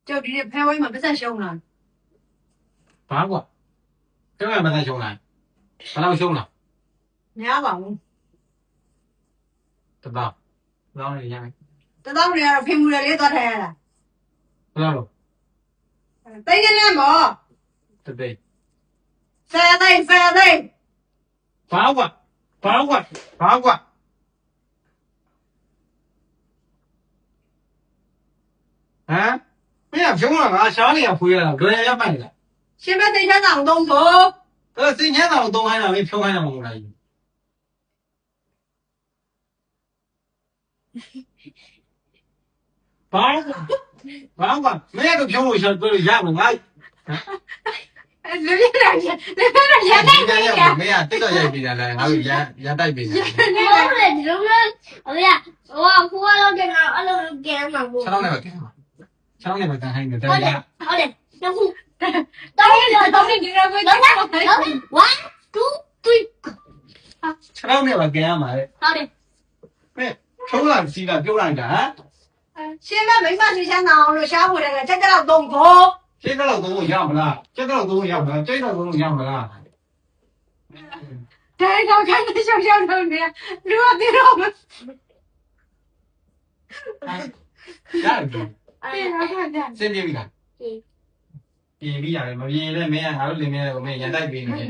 就直接拍我嘛，不再凶了。ဘာကွာကျမမသက်ရှုံးလားဘယ်လောက်ရှုံးလား 你要吧？ တသားလောင်းနေရမယ် 这当然屏幕里多台了， ဘယ်လောက်လို့ 对的呢不？ တသိ 三对三对， ဘာကွာဘာကွာဟမ်မင်းကဖြုံးလာငါရှားနေရဖွေးရတာလွယ်ရပိုက်လား 现在等下当东不？ စိတ်ညမ်းတာကိုသုံးခိုင်းတာမင်းဖြုံးခိုင်းတာမဟုတ်လားဘာကွာမင်းတို့ဖြုံးလို့ရှာတွေ့လို့ရမှာငါ 随便点去，随便点去，那个ရမင်းကတိတ်တော့ရိုက်ပြီးတာလားငါတို့ရတိုက်ပြီးတာ ဟုတ်တယ်ဒီလိုမျိုးဟိုရဟိုကဖိုးလောက်တယ်ကတော့အဲ့လိုကဲမှာပေါ့ 6နဲ့ပဲကန်ပါ6နဲ့ပဲကန်ဟိုင်းတယ် ဟုတ်တယ် ရ ဟုတ်တယ်နှစ်ခုတောင်းရတောင်းနေဒီလိုပဲတောင်းတာ1 2 3 6နဲ့ပဲကန်ရမှာလေ ဟုတ်တယ် မင်းဖြုံးလာစီလာပြုတ်လိုက်တာဟမ် 现在没法等下当了，下午这个这个东不？ ကျက်တော့သုံးလို့ရမလားကျက်တော့သုံးလို့ရမလားကျက်တော့သုံးလို့ရမလား 这个看着小小的呢，热的了吗？ ရတယ်ပြီ 对呀，看见。 စင်ပြေပြီလားပြေပြီရတယ်မပြေလည်းမင်းကငါတို့လင်းမြဲကိုမင်းရန်တိုက်ပြီးနေတယ်